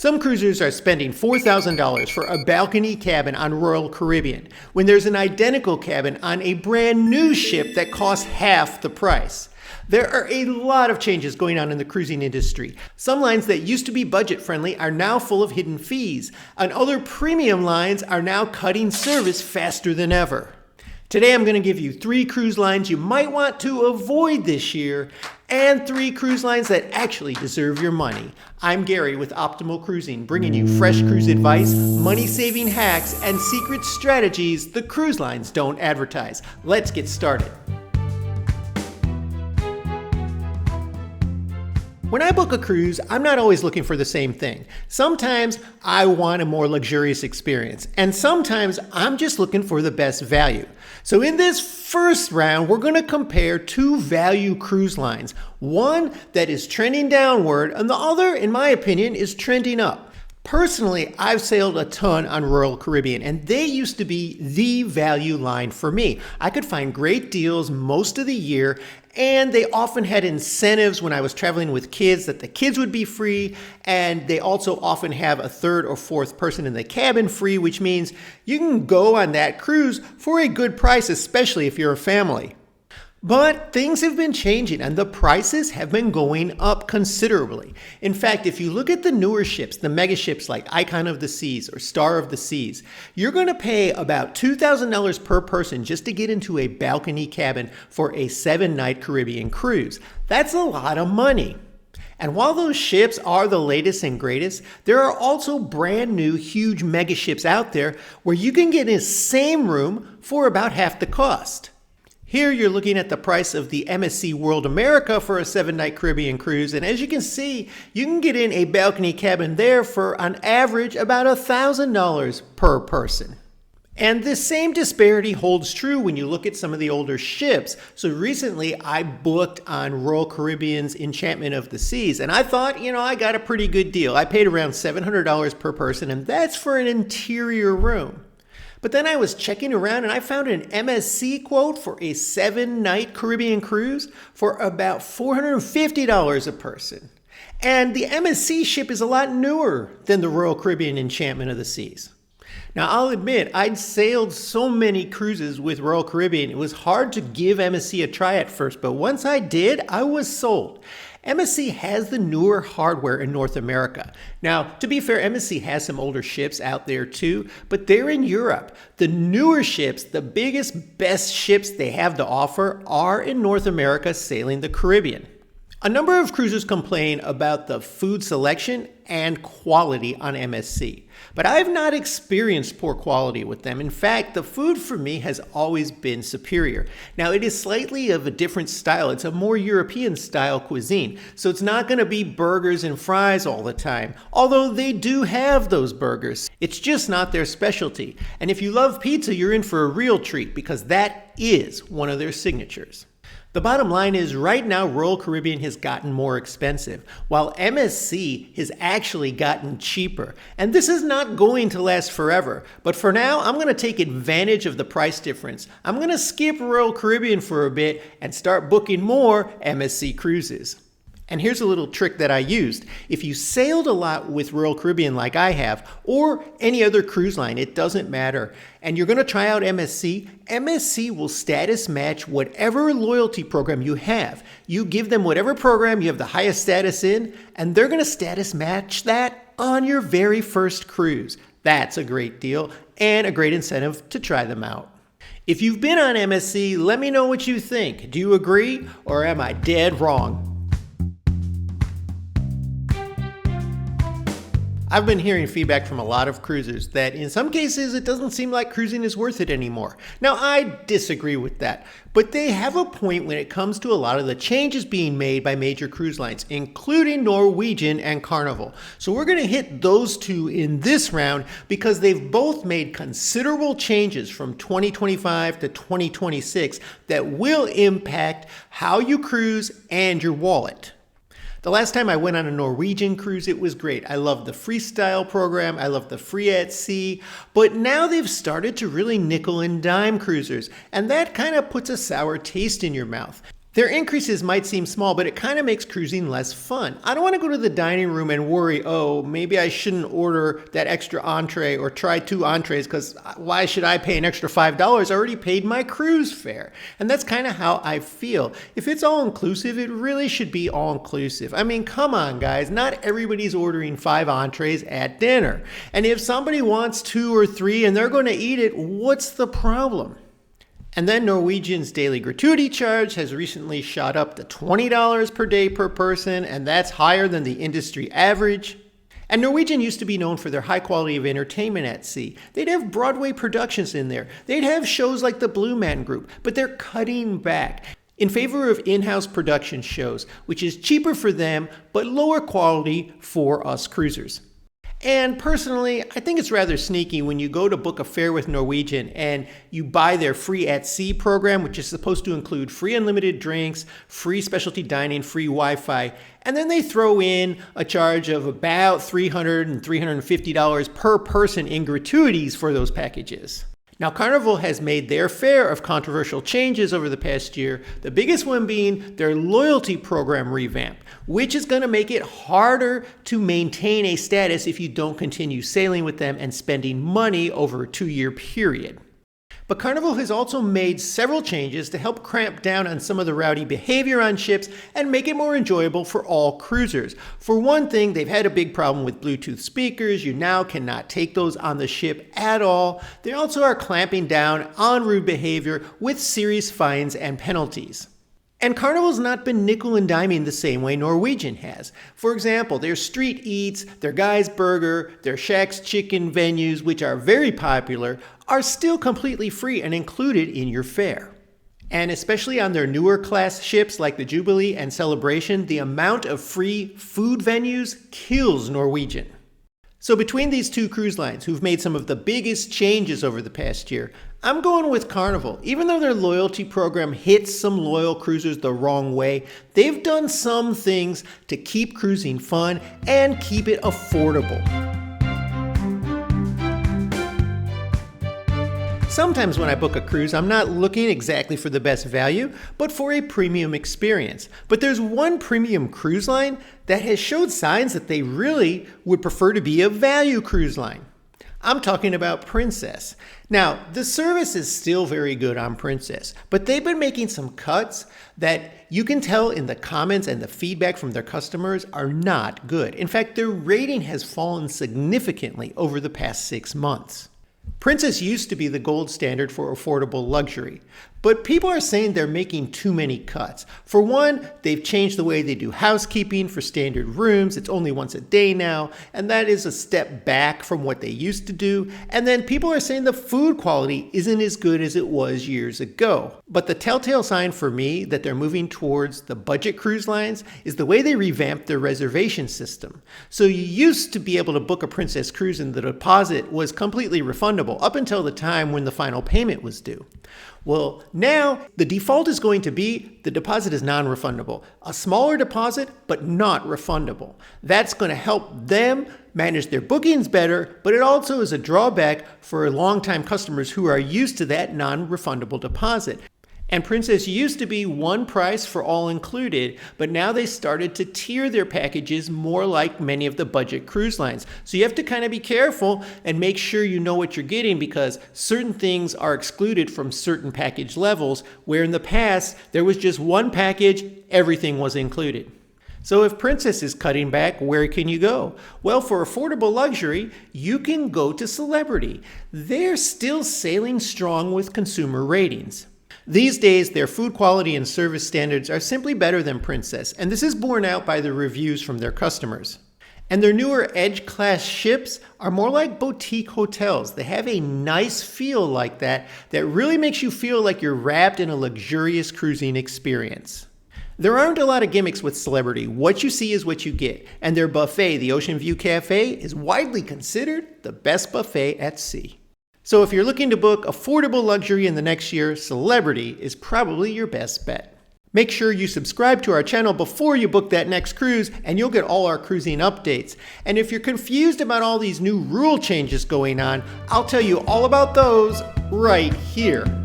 Some cruisers are spending $4,000 for a balcony cabin on Royal Caribbean, when there's an identical cabin on a brand new ship that costs half the price. There are a lot of changes going on in the cruising industry. Some lines that used to be budget friendly are now full of hidden fees, and other premium lines are now cutting service faster than ever. Today I'm going to give you 3 cruise lines you might want to avoid this year, and 3 cruise lines that actually deserve your money. I'm Gary with Optimal Cruising, bringing you fresh cruise advice, money-saving hacks, and secret strategies the cruise lines don't advertise. Let's get started. When I book a cruise, I'm not always looking for the same thing. Sometimes I want a more luxurious experience, and sometimes I'm just looking for the best value. So in this first round, we're going to compare 2 value cruise lines. One that is trending downward, and the other, in my opinion, is trending up. Personally, I've sailed a ton on Royal Caribbean, and they used to be the value line for me. I could find great deals most of the year, and they often had incentives when I was traveling with kids that the kids would be free, and they also often have a 3rd or 4th person in the cabin free, which means you can go on that cruise for a good price, especially if you're a family. But things have been changing and the prices have been going up considerably. In fact, if you look at the newer ships, the mega ships like Icon of the Seas or Star of the Seas, you're going to pay about $2,000 per person just to get into a balcony cabin for a 7-night Caribbean cruise. That's a lot of money. And while those ships are the latest and greatest, there are also brand new huge mega ships out there where you can get in the same room for about half the cost. Here you're looking at the price of the MSC World America for a 7-night Caribbean cruise, and as you can see, you can get in a balcony cabin there for on average about $1,000 per person. And this same disparity holds true when you look at some of the older ships. So recently I booked on Royal Caribbean's Enchantment of the Seas, and I thought, I got a pretty good deal. I paid around $700 per person, and that's for an interior room. But then I was checking around and I found an MSC quote for a 7-night Caribbean cruise for about $450 a person. And the MSC ship is a lot newer than the Royal Caribbean Enchantment of the Seas. Now, I'll admit, I'd sailed so many cruises with Royal Caribbean, it was hard to give MSC a try at first, but once I did, I was sold. MSC has the newer hardware in North America. Now, to be fair, MSC has some older ships out there too, but they're in Europe. The newer ships, the biggest, best ships they have to offer are in North America sailing the Caribbean. A number of cruisers complain about the food selection and quality on MSC, but I've not experienced poor quality with them. In fact, the food for me has always been superior. Now, it is slightly of a different style. It's a more European style cuisine, so it's not going to be burgers and fries all the time, although they do have those burgers. It's just not their specialty. And if you love pizza, you're in for a real treat because that is one of their signatures. The bottom line is right now Royal Caribbean has gotten more expensive, while MSC has actually gotten cheaper. And this is not going to last forever, but for now I'm going to take advantage of the price difference. I'm going to skip Royal Caribbean for a bit and start booking more MSC cruises. And here's a little trick that I used. If you sailed a lot with Royal Caribbean like I have, or any other cruise line, it doesn't matter, and you're going to try out MSC, MSC will status match whatever loyalty program you have. You give them whatever program you have the highest status in, and they're going to status match that on your very first cruise. That's a great deal and a great incentive to try them out. If you've been on MSC, let me know what you think. Do you agree, or am I dead wrong? I've been hearing feedback from a lot of cruisers that in some cases it doesn't seem like cruising is worth it anymore. Now, I disagree with that, but they have a point when it comes to a lot of the changes being made by major cruise lines, including Norwegian and Carnival. So we're going to hit those 2 in this round because they've both made considerable changes from 2025 to 2026 that will impact how you cruise and your wallet. The last time I went on a Norwegian cruise, it was great. I loved the freestyle program. I loved the free at sea. But now they've started to really nickel and dime cruisers. And that kind of puts a sour taste in your mouth. Their increases might seem small, but it kind of makes cruising less fun. I don't want to go to the dining room and worry, oh, maybe I shouldn't order that extra entree or try 2 entrees because why should I pay an extra $5? I already paid my cruise fare. And that's kind of how I feel. If it's all inclusive, it really should be all inclusive. I mean, come on, guys. Not everybody's ordering 5 entrees at dinner. And if somebody wants 2 or 3 and they're going to eat it, what's the problem? And then Norwegian's daily gratuity charge has recently shot up to $20 per day per person, and that's higher than the industry average. And Norwegian used to be known for their high quality of entertainment at sea. They'd have Broadway productions in there. They'd have shows like the Blue Man Group, but they're cutting back in favor of in-house production shows, which is cheaper for them, but lower quality for us cruisers. And personally, I think it's rather sneaky when you go to book a fare with Norwegian and you buy their free at sea program, which is supposed to include free unlimited drinks, free specialty dining, free Wi-Fi, and then they throw in a charge of about $300 and $350 per person in gratuities for those packages. Now, Carnival has made their share of controversial changes over the past year, the biggest one being their loyalty program revamp, which is going to make it harder to maintain a status if you don't continue sailing with them and spending money over a 2-year period. But Carnival has also made several changes to help cramp down on some of the rowdy behavior on ships and make it more enjoyable for all cruisers. For one thing, they've had a big problem with Bluetooth speakers. You now cannot take those on the ship at all. They also are clamping down on rude behavior with serious fines and penalties. And Carnival's not been nickel and diming the same way Norwegian has. For example, their street eats, their Guy's Burger, their Shack's Chicken venues, which are very popular, are still completely free and included in your fare. And especially on their newer class ships like the Jubilee and Celebration, the amount of free food venues kills Norwegian. So between these two cruise lines, who've made some of the biggest changes over the past year, I'm going with Carnival. Even though their loyalty program hits some loyal cruisers the wrong way, they've done some things to keep cruising fun and keep it affordable. Sometimes when I book a cruise, I'm not looking exactly for the best value, but for a premium experience. But there's one premium cruise line that has showed signs that they really would prefer to be a value cruise line. I'm talking about Princess. Now, the service is still very good on Princess, but they've been making some cuts that you can tell in the comments and the feedback from their customers are not good. In fact, their rating has fallen significantly over the past 6 months. Princess used to be the gold standard for affordable luxury, but people are saying they're making too many cuts. For one, they've changed the way they do housekeeping for standard rooms. It's only once a day now, and that is a step back from what they used to do. And then people are saying the food quality isn't as good as it was years ago. But the telltale sign for me that they're moving towards the budget cruise lines is the way they revamped their reservation system. So you used to be able to book a Princess cruise and the deposit was completely refundable up until the time when the final payment was due. Well, now the default is going to be the deposit is non-refundable. A smaller deposit, but not refundable. That's going to help them manage their bookings better, but it also is a drawback for longtime customers who are used to that non-refundable deposit. And Princess used to be one price for all included, but now they started to tier their packages more like many of the budget cruise lines. So you have to kind of be careful and make sure you know what you're getting because certain things are excluded from certain package levels, where in the past there was just one package, everything was included. So if Princess is cutting back, where can you go? Well, for affordable luxury, you can go to Celebrity. They're still sailing strong with consumer ratings. These days, their food quality and service standards are simply better than Princess, and this is borne out by the reviews from their customers. And their newer Edge-class ships are more like boutique hotels. They have a nice feel like that really makes you feel like you're wrapped in a luxurious cruising experience. There aren't a lot of gimmicks with Celebrity. What you see is what you get, and their buffet, the Ocean View Cafe, is widely considered the best buffet at sea. So if you're looking to book affordable luxury in the next year, Celebrity is probably your best bet. Make sure you subscribe to our channel before you book that next cruise, and you'll get all our cruising updates. And if you're confused about all these new rule changes going on, I'll tell you all about those right here.